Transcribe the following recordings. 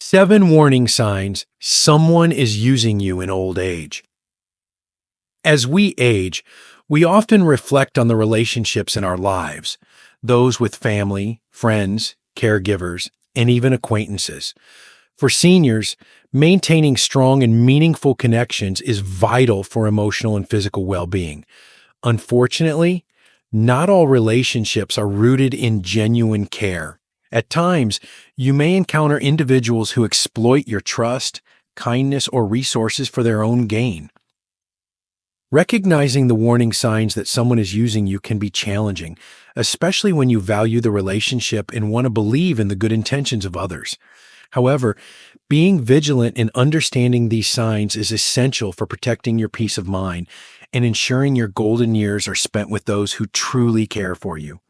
7 warning signs someone is using you in old age. As we age, we often reflect on the relationships in our lives, those with family, friends, caregivers, and even acquaintances. For seniors, maintaining strong and meaningful connections is vital for emotional and physical well-being. Unfortunately, not all relationships are rooted in genuine care. At times, you may encounter individuals who exploit your trust, kindness, or resources for their own gain. Recognizing the warning signs that someone is using you can be challenging, especially when you value the relationship and want to believe in the good intentions of others. However, being vigilant in understanding these signs is essential for protecting your peace of mind and ensuring your golden years are spent with those who truly care for you.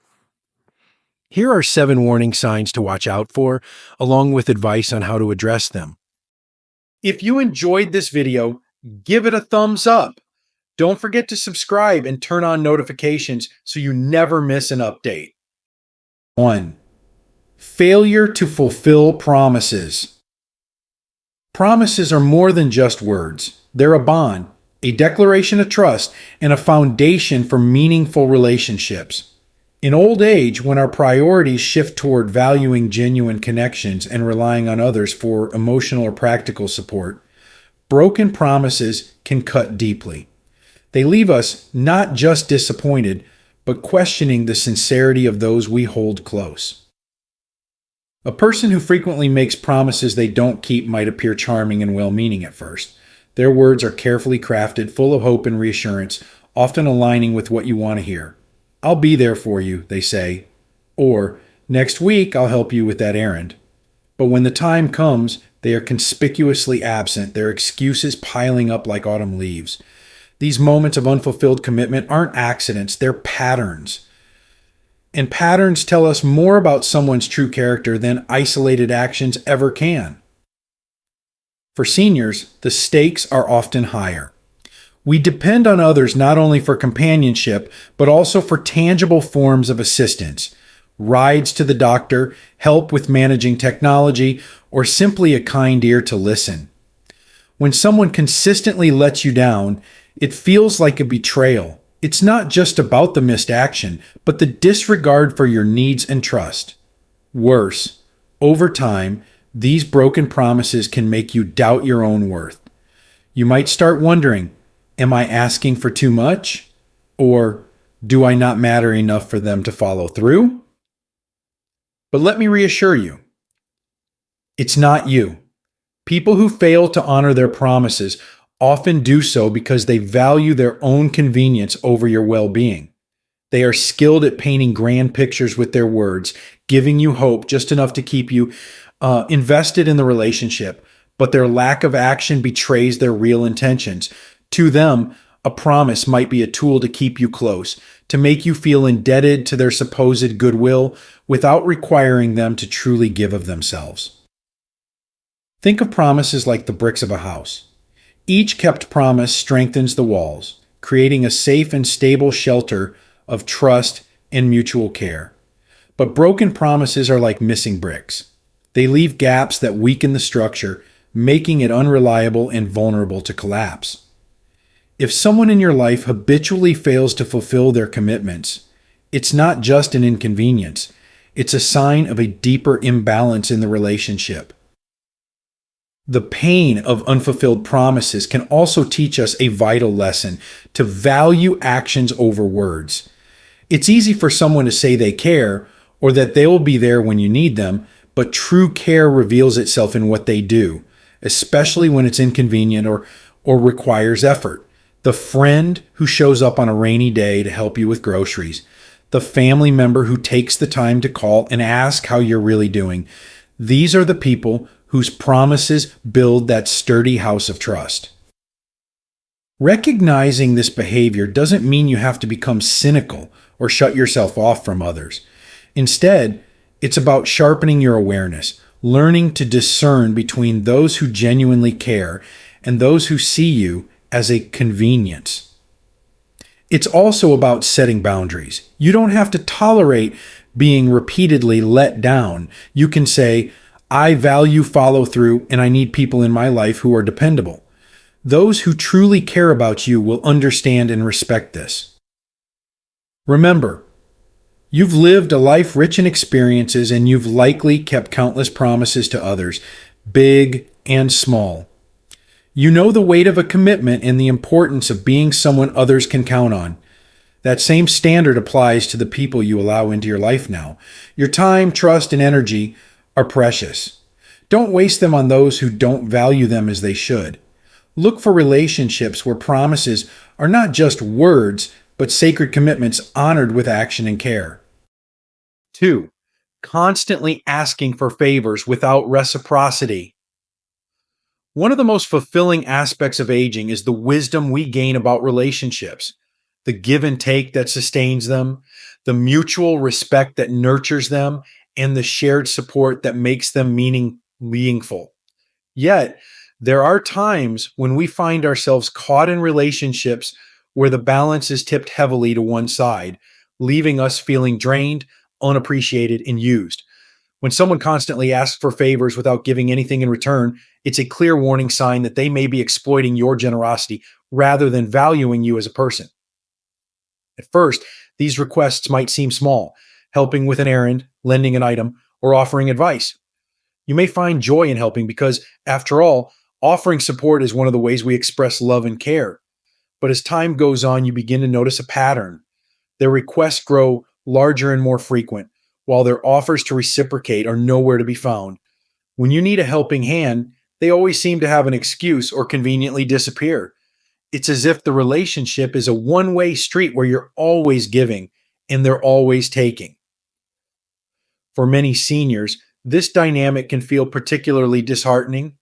Here are 7 warning signs to watch out for, along with advice on how to address them. If you enjoyed this video, give it a thumbs up. Don't forget to subscribe and turn on notifications so you never miss an update. 1. Failure to fulfill promises. Promises are more than just words. They're a bond, a declaration of trust, and a foundation for meaningful relationships. In old age, when our priorities shift toward valuing genuine connections and relying on others for emotional or practical support, broken promises can cut deeply. They leave us not just disappointed, but questioning the sincerity of those we hold close. A person who frequently makes promises they don't keep might appear charming and well-meaning at first. Their words are carefully crafted, full of hope and reassurance, often aligning with what you want to hear. "I'll be there for you," they say, or "Next week I'll help you with that errand." But when the time comes, they are conspicuously absent, their excuses piling up like autumn leaves. These moments of unfulfilled commitment aren't accidents, they're patterns. And patterns tell us more about someone's true character than isolated actions ever can. For seniors, the stakes are often higher. We depend on others not only for companionship, but also for tangible forms of assistance. Rides to the doctor, help with managing technology, or simply a kind ear to listen. When someone consistently lets you down, it feels like a betrayal. It's not just about the missed action, but the disregard for your needs and trust. Worse, over time, these broken promises can make you doubt your own worth. You might start wondering, am I asking for too much? Or do I not matter enough for them to follow through? But let me reassure you, it's not you. People who fail to honor their promises often do so because they value their own convenience over your well-being. They are skilled at painting grand pictures with their words, giving you hope just enough to keep you invested in the relationship, but their lack of action betrays their real intentions. To them, a promise might be a tool to keep you close, to make you feel indebted to their supposed goodwill without requiring them to truly give of themselves. Think of promises like the bricks of a house. Each kept promise strengthens the walls, creating a safe and stable shelter of trust and mutual care. But broken promises are like missing bricks. They leave gaps that weaken the structure, making it unreliable and vulnerable to collapse. If someone in your life habitually fails to fulfill their commitments, it's not just an inconvenience. It's a sign of a deeper imbalance in the relationship. The pain of unfulfilled promises can also teach us a vital lesson: to value actions over words. It's easy for someone to say they care or that they will be there when you need them, but true care reveals itself in what they do, especially when it's inconvenient or requires effort. The friend who shows up on a rainy day to help you with groceries, the family member who takes the time to call and ask how you're really doing. These are the people whose promises build that sturdy house of trust. Recognizing this behavior doesn't mean you have to become cynical or shut yourself off from others. Instead, it's about sharpening your awareness, learning to discern between those who genuinely care and those who see you as a convenience. It's also about setting boundaries. You don't have to tolerate being repeatedly let down. You can say, I value follow through and I need people in my life who are dependable. Those who truly care about you will understand and respect this. Remember, you've lived a life rich in experiences and you've likely kept countless promises to others, big and small. You know the weight of a commitment and the importance of being someone others can count on. That same standard applies to the people you allow into your life now. Your time, trust, and energy are precious. Don't waste them on those who don't value them as they should. Look for relationships where promises are not just words, but sacred commitments honored with action and care. 2. Constantly asking for favors without reciprocity. One of the most fulfilling aspects of aging is the wisdom we gain about relationships, the give and take that sustains them, the mutual respect that nurtures them, and the shared support that makes them meaningful. Yet, there are times when we find ourselves caught in relationships where the balance is tipped heavily to one side, leaving us feeling drained, unappreciated, and used. When someone constantly asks for favors without giving anything in return, it's a clear warning sign that they may be exploiting your generosity rather than valuing you as a person. At first, these requests might seem small, helping with an errand, lending an item, or offering advice. You may find joy in helping because, after all, offering support is one of the ways we express love and care. But as time goes on, you begin to notice a pattern. Their requests grow larger and more frequent, while their offers to reciprocate are nowhere to be found. When you need a helping hand, they always seem to have an excuse or conveniently disappear. It's as if the relationship is a one-way street where you're always giving and they're always taking. For many seniors, this dynamic can feel particularly disheartening.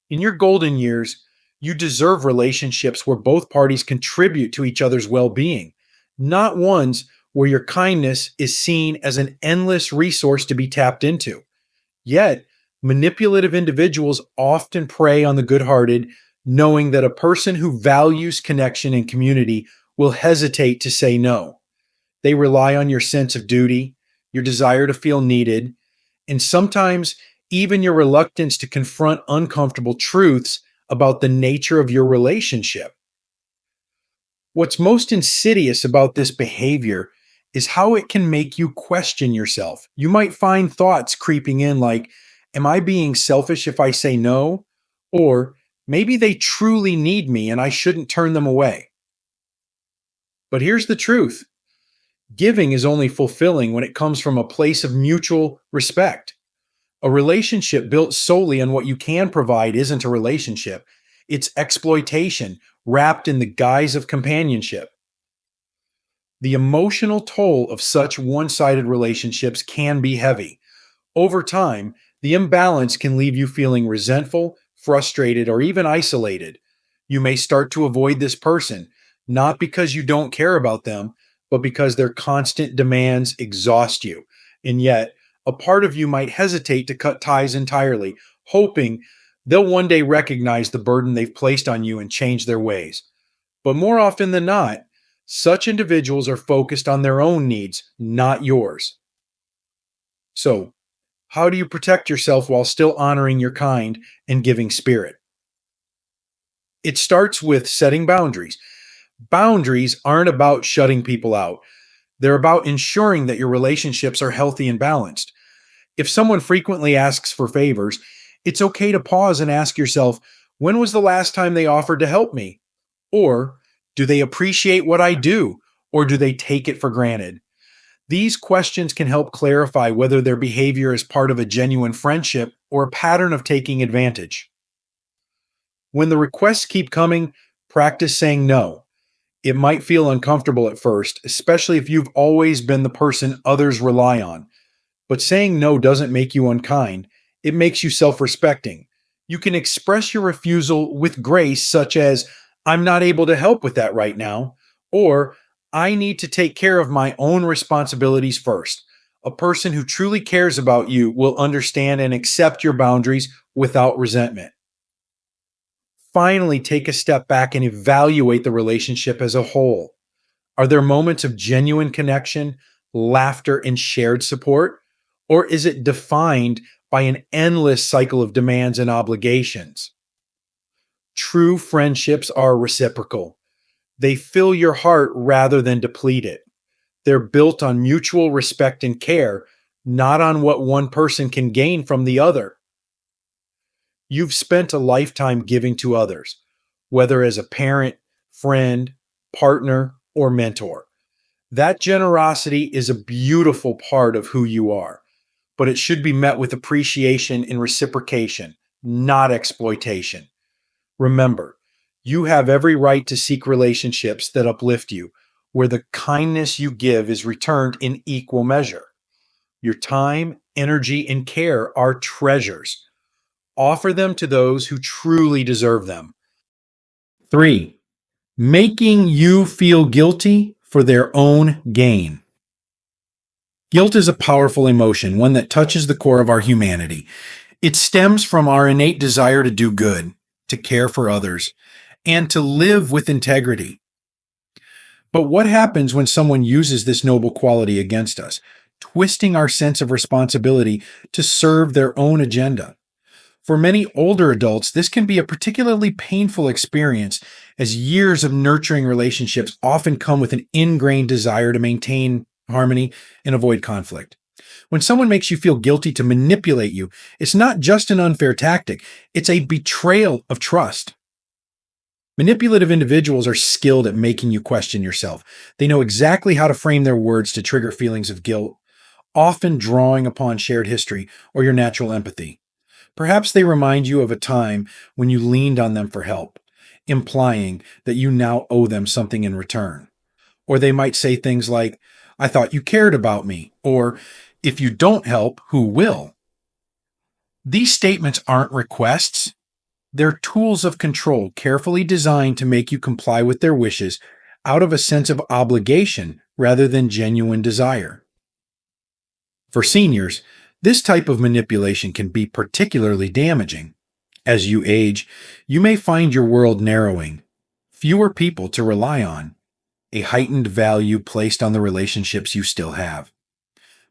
In your golden years, you deserve relationships where both parties contribute to each other's well being, not ones where your kindness is seen as an endless resource to be tapped into. Yet, manipulative individuals often prey on the good hearted, knowing that a person who values connection and community will hesitate to say no. They rely on your sense of duty, your desire to feel needed, and sometimes even your reluctance to confront uncomfortable truths about the nature of your relationship. What's most insidious about this behavior is how it can make you question yourself. You might find thoughts creeping in like, am I being selfish if I say no? Or maybe they truly need me and I shouldn't turn them away. But here's the truth: giving is only fulfilling when it comes from a place of mutual respect. A relationship built solely on what you can provide isn't a relationship. It's exploitation wrapped in the guise of companionship. The emotional toll of such one sided relationships can be heavy. Over time, the imbalance can leave you feeling resentful, frustrated, or even isolated. You may start to avoid this person, not because you don't care about them, but because their constant demands exhaust you. And yet, a part of you might hesitate to cut ties entirely, hoping they'll one day recognize the burden they've placed on you and change their ways. But more often than not, such individuals are focused on their own needs, not yours. So, how do you protect yourself while still honoring your kind and giving spirit? It starts with setting boundaries. Boundaries aren't about shutting people out, they're about ensuring that your relationships are healthy and balanced. If someone frequently asks for favors, it's okay to pause and ask yourself, when was the last time they offered to help me? Or, do they appreciate what I do? Or do they take it for granted? These questions can help clarify whether their behavior is part of a genuine friendship or a pattern of taking advantage. When the requests keep coming, practice saying no. It might feel uncomfortable at first, especially if you've always been the person others rely on. But saying no doesn't make you unkind, it makes you self respecting. You can express your refusal with grace, such as, I'm not able to help with that right now, or I need to take care of my own responsibilities first. A person who truly cares about you will understand and accept your boundaries without resentment. Finally, take a step back and evaluate the relationship as a whole. Are there moments of genuine connection, laughter, and shared support? Or is it defined by an endless cycle of demands and obligations. True friendships are reciprocal. They fill your heart rather than deplete it. They're built on mutual respect and care, not on what one person can gain from the other. You've spent a lifetime giving to others, whether as a parent, friend, partner, or mentor. That generosity is a beautiful part of who you are, but it should be met with appreciation and reciprocation, not exploitation. Remember, you have every right to seek relationships that uplift you, where the kindness you give is returned in equal measure. Your time, energy, and care are treasures. Offer them to those who truly deserve them. 3. Making you feel guilty for their own gain. Guilt is a powerful emotion, one that touches the core of our humanity. It stems from our innate desire to do good, to care for others, and to live with integrity. But what happens when someone uses this noble quality against us, twisting our sense of responsibility to serve their own agenda? For many older adults, this can be a particularly painful experience, as years of nurturing relationships often come with an ingrained desire to maintain harmony and avoid conflict. When someone makes you feel guilty to manipulate you, it's not just an unfair tactic, it's a betrayal of trust. Manipulative individuals are skilled at making you question yourself. They know exactly how to frame their words to trigger feelings of guilt, often drawing upon shared history or your natural empathy. Perhaps they remind you of a time when you leaned on them for help, implying that you now owe them something in return. Or they might say things like, "I thought you cared about me," or "If you don't help, who will?" These statements aren't requests. They're tools of control carefully designed to make you comply with their wishes out of a sense of obligation rather than genuine desire. For seniors, this type of manipulation can be particularly damaging. As you age, you may find your world narrowing, fewer people to rely on, a heightened value placed on the relationships you still have.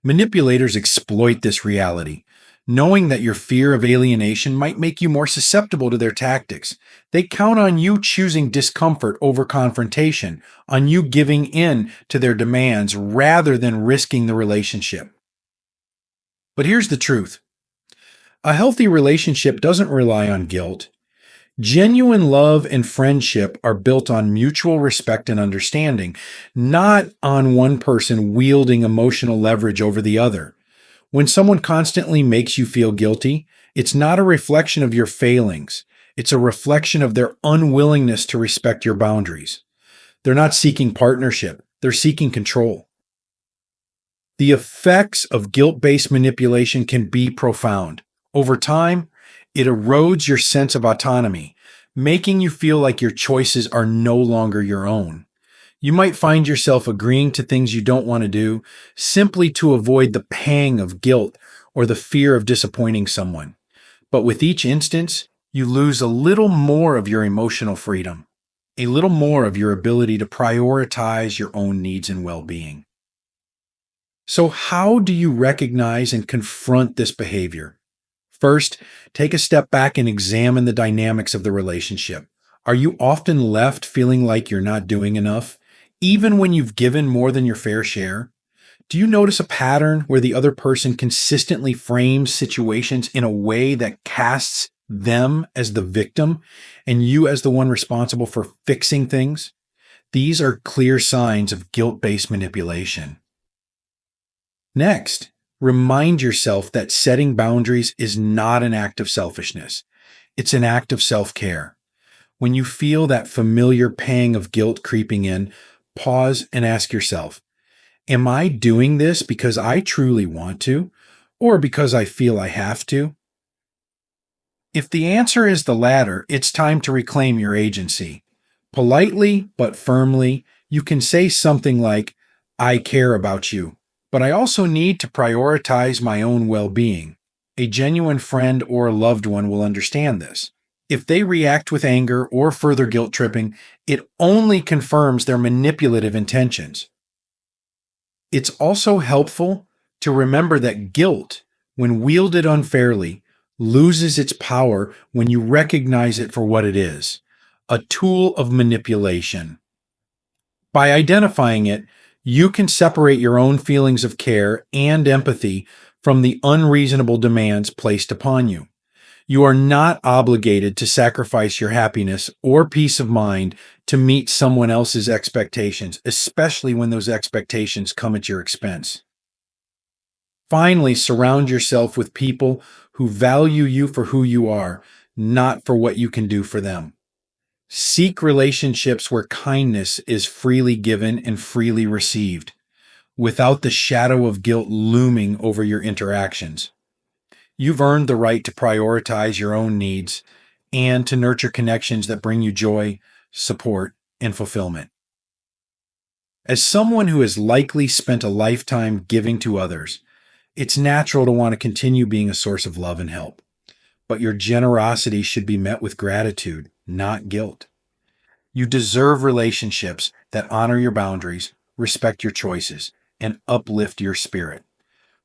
Manipulators exploit this reality, knowing that your fear of alienation might make you more susceptible to their tactics. They count on you choosing discomfort over confrontation, on you giving in to their demands rather than risking the relationship. But here's the truth. A healthy relationship doesn't rely on guilt. Genuine love and friendship are built on mutual respect and understanding, not on one person wielding emotional leverage over the other. When someone constantly makes you feel guilty, it's not a reflection of your failings. It's a reflection of their unwillingness to respect your boundaries. They're not seeking partnership. They're seeking control. The effects of guilt-based manipulation can be profound. Over time, it erodes your sense of autonomy, making you feel like your choices are no longer your own. You might find yourself agreeing to things you don't want to do simply to avoid the pang of guilt or the fear of disappointing someone. But with each instance, you lose a little more of your emotional freedom, a little more of your ability to prioritize your own needs and well-being. So how do you recognize and confront this behavior? First, take a step back and examine the dynamics of the relationship. Are you often left feeling like you're not doing enough, even when you've given more than your fair share? Do you notice a pattern where the other person consistently frames situations in a way that casts them as the victim and you as the one responsible for fixing things? These are clear signs of guilt-based manipulation. Next, remind yourself that setting boundaries is not an act of selfishness. It's an act of self-care. When you feel that familiar pang of guilt creeping in, pause and ask yourself, am I doing this because I truly want to, or because I feel I have to? If the answer is the latter, it's time to reclaim your agency. Politely but firmly, you can say something like, "I care about you, but I also need to prioritize my own well-being." A genuine friend or loved one will understand this. If they react with anger or further guilt tripping, it only confirms their manipulative intentions. It's also helpful to remember that guilt, when wielded unfairly, loses its power when you recognize it for what it is, a tool of manipulation. By identifying it, you can separate your own feelings of care and empathy from the unreasonable demands placed upon you. You are not obligated to sacrifice your happiness or peace of mind to meet someone else's expectations, especially when those expectations come at your expense. Finally, surround yourself with people who value you for who you are, not for what you can do for them. Seek relationships where kindness is freely given and freely received, without the shadow of guilt looming over your interactions. You've earned the right to prioritize your own needs and to nurture connections that bring you joy, support, and fulfillment. As someone who has likely spent a lifetime giving to others, it's natural to want to continue being a source of love and help. But your generosity should be met with gratitude, not guilt. You deserve relationships that honor your boundaries, respect your choices, and uplift your spirit.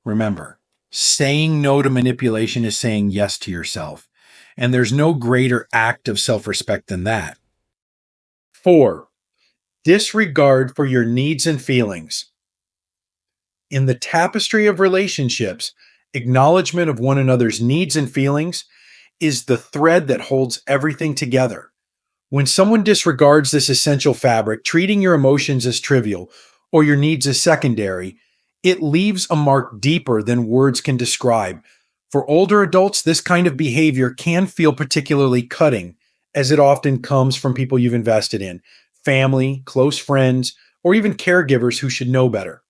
Remember, saying no to manipulation is saying yes to yourself, and there's no greater act of self-respect than that. 4. Disregard for your needs and feelings. In the tapestry of relationships, acknowledgement of one another's needs and feelings is the thread that holds everything together. When someone disregards this essential fabric, treating your emotions as trivial or your needs as secondary, it leaves a mark deeper than words can describe. For older adults, this kind of behavior can feel particularly cutting, as it often comes from people you've invested in, family, close friends, or even caregivers who should know better.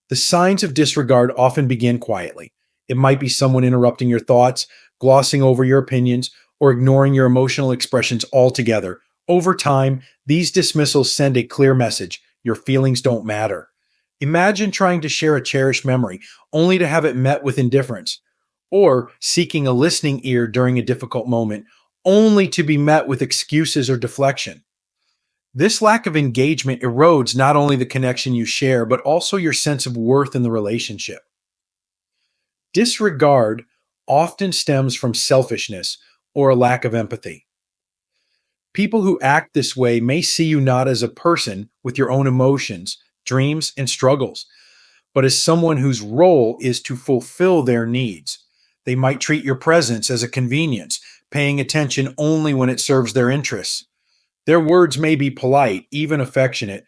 The signs of disregard often begin quietly. It might be someone interrupting your thoughts, glossing over your opinions, or ignoring your emotional expressions altogether. Over time, these dismissals send a clear message: your feelings don't matter. Imagine trying to share a cherished memory, only to have it met with indifference, or seeking a listening ear during a difficult moment, only to be met with excuses or deflection. This lack of engagement erodes not only the connection you share, but also your sense of worth in the relationship. Disregard often stems from selfishness or a lack of empathy. People who act this way may see you not as a person with your own emotions, dreams, and struggles, but as someone whose role is to fulfill their needs. They might treat your presence as a convenience, paying attention only when it serves their interests. Their words may be polite, even affectionate,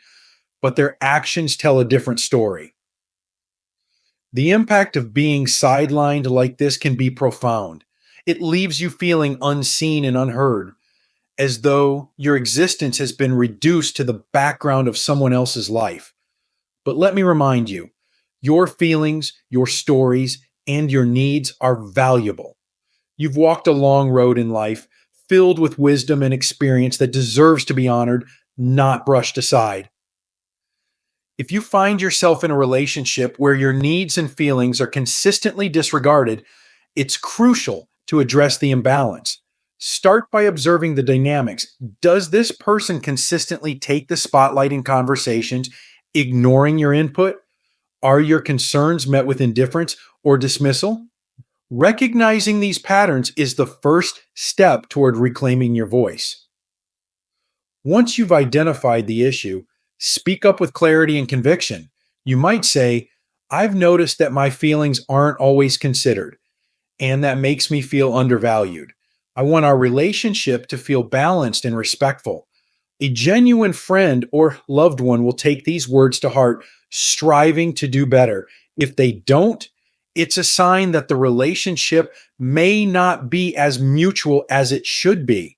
but their actions tell a different story. The impact of being sidelined like this can be profound. It leaves you feeling unseen and unheard, as though your existence has been reduced to the background of someone else's life. But let me remind you, your feelings, your stories, and your needs are valuable. You've walked a long road in life, filled with wisdom and experience that deserves to be honored, not brushed aside. If you find yourself in a relationship where your needs and feelings are consistently disregarded, it's crucial to address the imbalance. Start by observing the dynamics. Does this person consistently take the spotlight in conversations, ignoring your input? Are your concerns met with indifference or dismissal? Recognizing these patterns is the first step toward reclaiming your voice. Once you've identified the issue, speak up with clarity and conviction. You might say, "I've noticed that my feelings aren't always considered, and that makes me feel undervalued. I want our relationship to feel balanced and respectful." A genuine friend or loved one will take these words to heart, striving to do better. If they don't, it's a sign that the relationship may not be as mutual as it should be.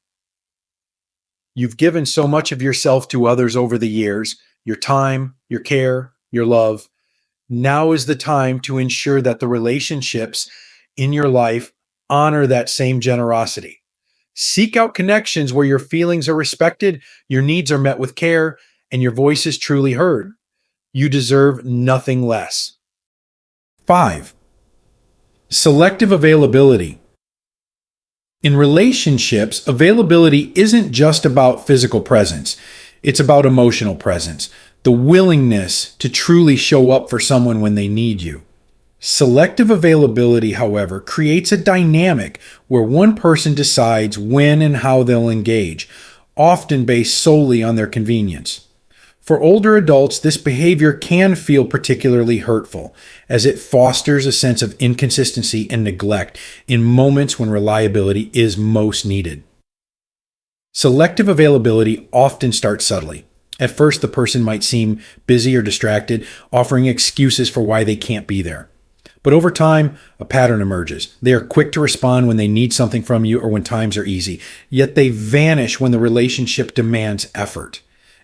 You've given so much of yourself to others over the years, your time, your care, your love. Now is the time to ensure that the relationships in your life honor that same generosity. Seek out connections where your feelings are respected, your needs are met with care, and your voice is truly heard. You deserve nothing less. 5. Selective availability. In relationships, availability isn't just about physical presence. It's about emotional presence, the willingness to truly show up for someone when they need you. Selective availability, however, creates a dynamic where one person decides when and how they'll engage, often based solely on their convenience. For older adults, this behavior can feel particularly hurtful, as it fosters a sense of inconsistency and neglect in moments when reliability is most needed. Selective availability often starts subtly. At first, the person might seem busy or distracted, offering excuses for why they can't be there. But over time, a pattern emerges. They are quick to respond when they need something from you or when times are easy, yet they vanish when the relationship demands effort.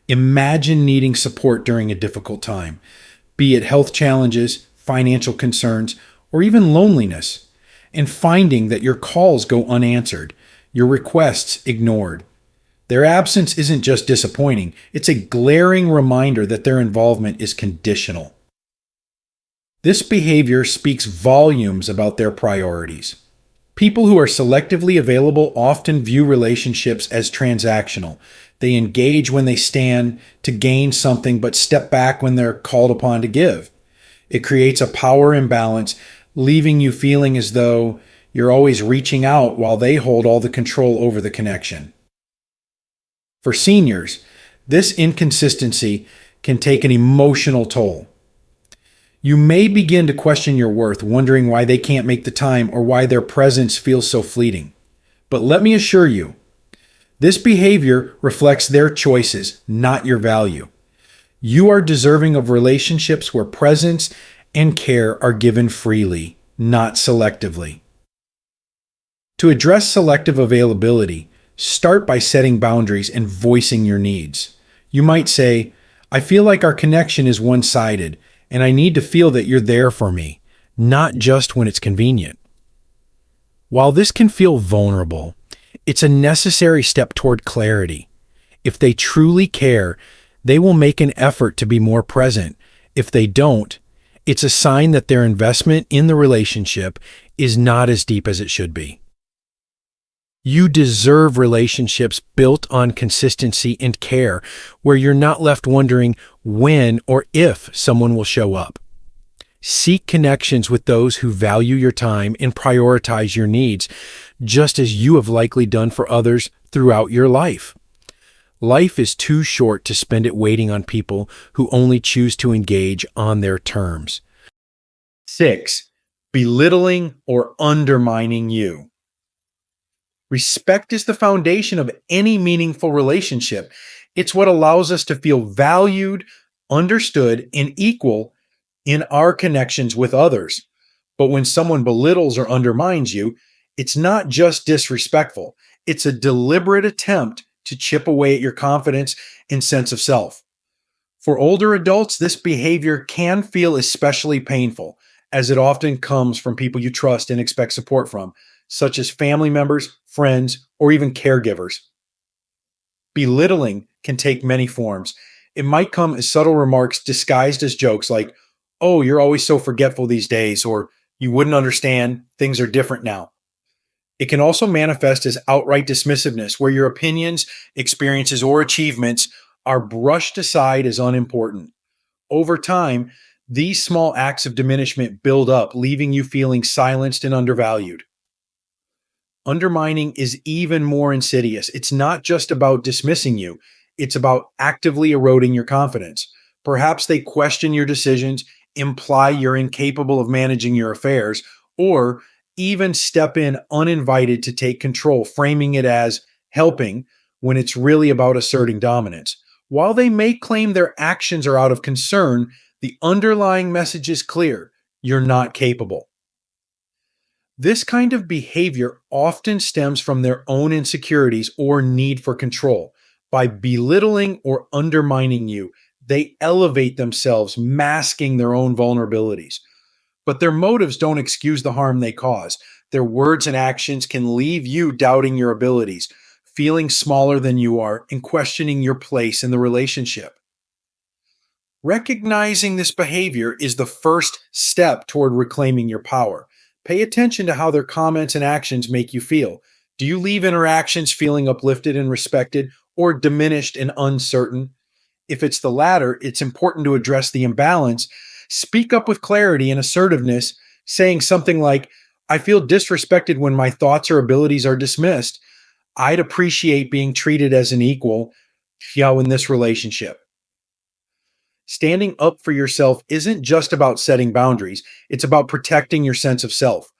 Imagine needing support during a difficult time, be it health challenges, financial concerns, or even loneliness, and finding that your calls go unanswered, your requests ignored. Their absence isn't just disappointing, it's a glaring reminder that their involvement is conditional. This behavior speaks volumes about their priorities. People who are selectively available often view relationships as transactional. They engage when they stand to gain something but step back when they're called upon to give. It creates a power imbalance, leaving you feeling as though you're always reaching out while they hold all the control over the connection. For seniors, this inconsistency can take an emotional toll. You may begin to question your worth, wondering why they can't make the time or why their presence feels so fleeting. But let me assure you, this behavior reflects their choices, not your value. You are deserving of relationships where presence and care are given freely, not selectively. To address selective availability, start by setting boundaries and voicing your needs. You might say, I feel like our connection is one-sided, and I need to feel that you're there for me, not just when it's convenient. While this can feel vulnerable, it's a necessary step toward clarity. If they truly care, they will make an effort to be more present. If they don't, it's a sign that their investment in the relationship is not as deep as it should be. You deserve relationships built on consistency and care, where you're not left wondering when or if someone will show up. Seek connections with those who value your time and prioritize your needs, just as you have likely done for others throughout your life. Life is too short to spend it waiting on people who only choose to engage on their terms. 6. Belittling or undermining you. Respect is the foundation of any meaningful relationship. It's what allows us to feel valued, understood, and equal in our connections with others. But when someone belittles or undermines you, it's not just disrespectful. It's a deliberate attempt to chip away at your confidence and sense of self. For older adults, this behavior can feel especially painful, as it often comes from people you trust and expect support from, such as family members, friends, or even caregivers. Belittling can take many forms. It might come as subtle remarks disguised as jokes like, oh, you're always so forgetful these days, or you wouldn't understand, things are different now. It can also manifest as outright dismissiveness, where your opinions, experiences, or achievements are brushed aside as unimportant. Over time, these small acts of diminishment build up, leaving you feeling silenced and undervalued. Undermining is even more insidious. It's not just about dismissing you, it's about actively eroding your confidence. Perhaps they question your decisions, imply you're incapable of managing your affairs, or even step in uninvited to take control, framing it as helping when it's really about asserting dominance. While they may claim their actions are out of concern, the underlying message is clear: you're not capable. This kind of behavior often stems from their own insecurities or need for control. By belittling or undermining you, they elevate themselves, masking their own vulnerabilities. But their motives don't excuse the harm they cause. Their words and actions can leave you doubting your abilities, feeling smaller than you are, and questioning your place in the relationship. Recognizing this behavior is the first step toward reclaiming your power. Pay attention to how their comments and actions make you feel. Do you leave interactions feeling uplifted and respected, or diminished and uncertain? If it's the latter, it's important to address the imbalance, speak up with clarity and assertiveness, saying something like, I feel disrespected when my thoughts or abilities are dismissed. I'd appreciate being treated as an equal, in this relationship. Standing up for yourself isn't just about setting boundaries, it's about protecting your sense of self.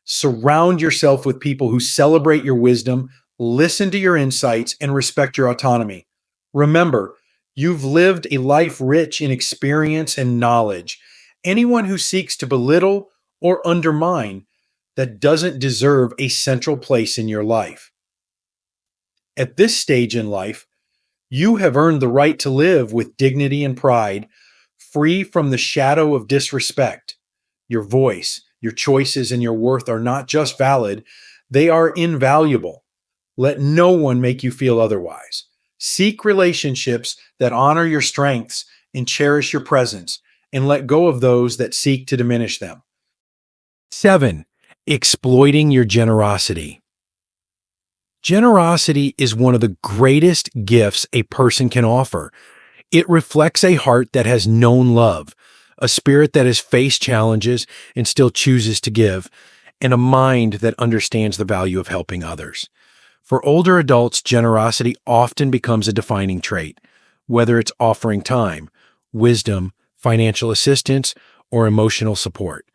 Surround yourself with people who celebrate your wisdom, listen to your insights, and respect your autonomy. Remember, you've lived a life rich in experience and knowledge. Anyone who seeks to belittle or undermine that doesn't deserve a central place in your life. At this stage in life, you have earned the right to live with dignity and pride, free from the shadow of disrespect. Your voice, your choices, and your worth are not just valid, they are invaluable. Let no one make you feel otherwise. Seek relationships that honor your strengths and cherish your presence, and let go of those that seek to diminish them. 7. Exploiting your generosity. Generosity is one of the greatest gifts a person can offer. It reflects a heart that has known love, a spirit that has faced challenges and still chooses to give, and a mind that understands the value of helping others. For older adults, generosity often becomes a defining trait, whether it's offering time, wisdom, financial assistance, or emotional support.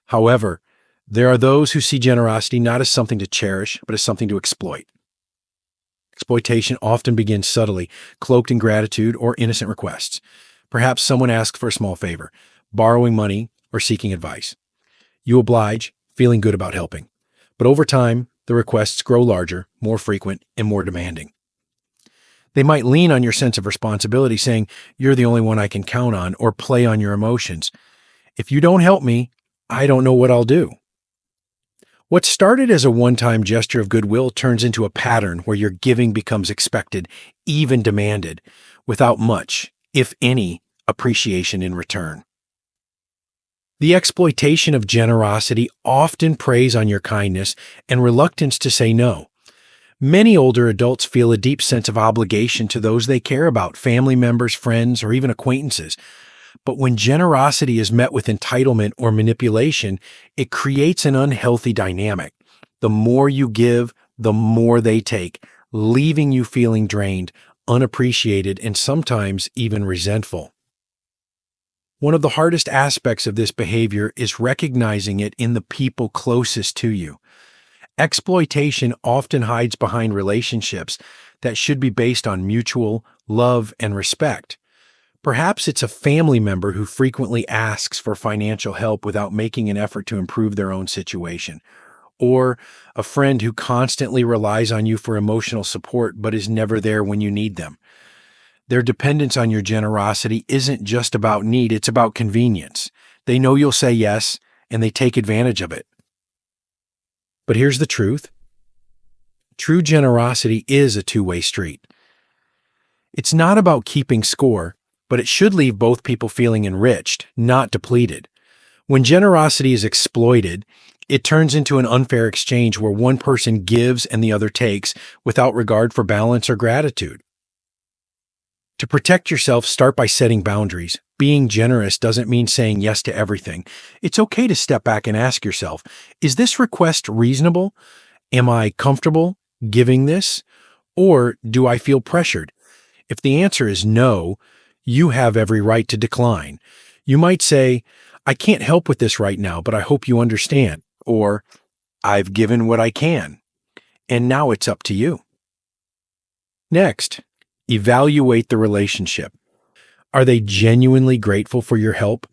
However, there are those who see generosity not as something to cherish, but as something to exploit. Exploitation often begins subtly, cloaked in gratitude or innocent requests. Perhaps someone asks for a small favor, borrowing money or seeking advice. You oblige, feeling good about helping. But over time, the requests grow larger, more frequent, and more demanding. They might lean on your sense of responsibility, saying, "You're the only one I can count on," or play on your emotions. "If you don't help me, I don't know what I'll do." What started as a one-time gesture of goodwill turns into a pattern where your giving becomes expected, even demanded, without much, if any, appreciation in return. The exploitation of generosity often preys on your kindness and reluctance to say no. Many older adults feel a deep sense of obligation to those they care about, family members, friends, or even acquaintances. But when generosity is met with entitlement or manipulation, it creates an unhealthy dynamic. The more you give, the more they take, leaving you feeling drained, unappreciated, and sometimes even resentful. One of the hardest aspects of this behavior is recognizing it in the people closest to you. Exploitation often hides behind relationships that should be based on mutual love and respect. Perhaps it's a family member who frequently asks for financial help without making an effort to improve their own situation, or a friend who constantly relies on you for emotional support but is never there when you need them. Their dependence on your generosity isn't just about need, it's about convenience. They know you'll say yes, and they take advantage of it. But here's the truth. True generosity is a two-way street. It's not about keeping score, but it should leave both people feeling enriched, not depleted. When generosity is exploited, it turns into an unfair exchange where one person gives and the other takes without regard for balance or gratitude. To protect yourself, start by setting boundaries. Being generous doesn't mean saying yes to everything. It's okay to step back and ask yourself, is this request reasonable? Am I comfortable giving this? Or do I feel pressured? If the answer is no, you have every right to decline. You might say, "I can't help with this right now, but I hope you understand." Or, "I've given what I can, and now it's up to you." Next, evaluate the relationship. Are they genuinely grateful for your help,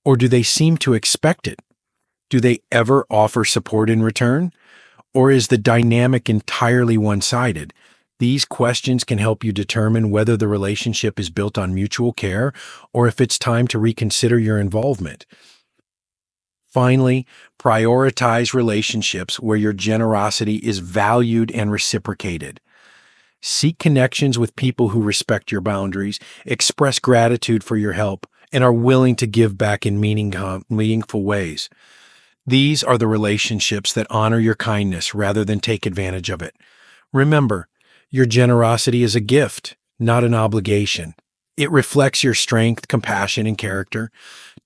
or do they seem to expect it? Do they ever offer support in return? Or is the dynamic entirely one-sided? These questions can help you determine whether the relationship is built on mutual care or if it's time to reconsider your involvement. Finally, prioritize relationships where your generosity is valued and reciprocated. Seek connections with people who respect your boundaries, express gratitude for your help, and are willing to give back in meaningful ways. These are the relationships that honor your kindness rather than take advantage of it. Remember, your generosity is a gift, not an obligation. It reflects your strength, compassion, and character.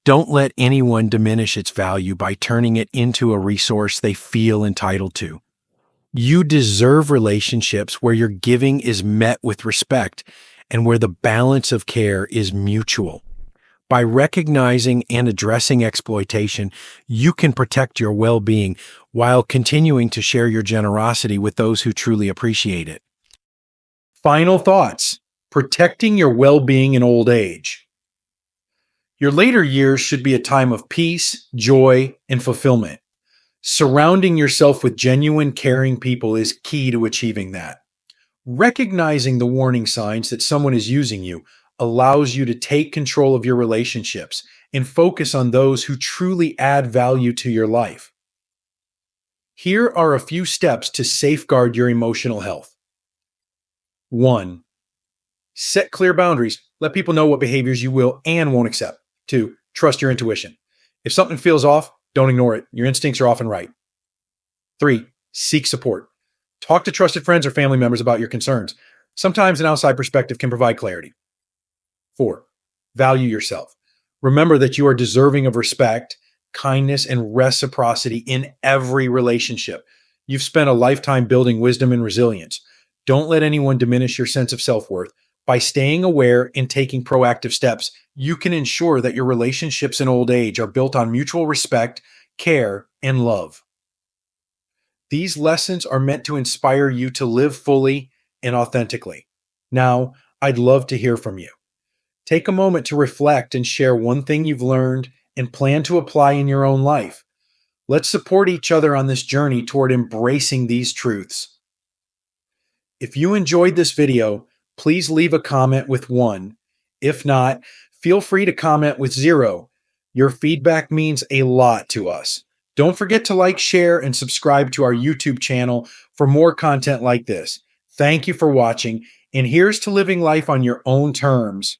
Don't let anyone diminish its value by turning it into a resource they feel entitled to. You deserve relationships where your giving is met with respect and where the balance of care is mutual. By recognizing and addressing exploitation, you can protect your well being while continuing to share your generosity with those who truly appreciate it. Final thoughts: protecting your well being in old age. Your later years should be a time of peace, joy, and fulfillment. Surrounding yourself with genuine, caring people is key to achieving that. Recognizing the warning signs that someone is using you allows you to take control of your relationships and focus on those who truly add value to your life. Here are a few steps to safeguard your emotional health. 1. Set clear boundaries. Let people know what behaviors you will and won't accept. 2. Trust your intuition. If something feels off, don't ignore it. Your instincts are often right. 3. Seek support. Talk to trusted friends or family members about your concerns. Sometimes an outside perspective can provide clarity. 4. Value yourself. Remember that you are deserving of respect, kindness, and reciprocity in every relationship. You've spent a lifetime building wisdom and resilience. Don't let anyone diminish your sense of self-worth. By staying aware and taking proactive steps, you can ensure that your relationships in old age are built on mutual respect, care, and love. These lessons are meant to inspire you to live fully and authentically. Now, I'd love to hear from you. Take a moment to reflect and share one thing you've learned and plan to apply in your own life. Let's support each other on this journey toward embracing these truths. If you enjoyed this video, please leave a comment with 1. If not, feel free to comment with 0. Your feedback means a lot to us. Don't forget to like, share, and subscribe to our YouTube channel for more content like this. Thank you for watching, and here's to living life on your own terms.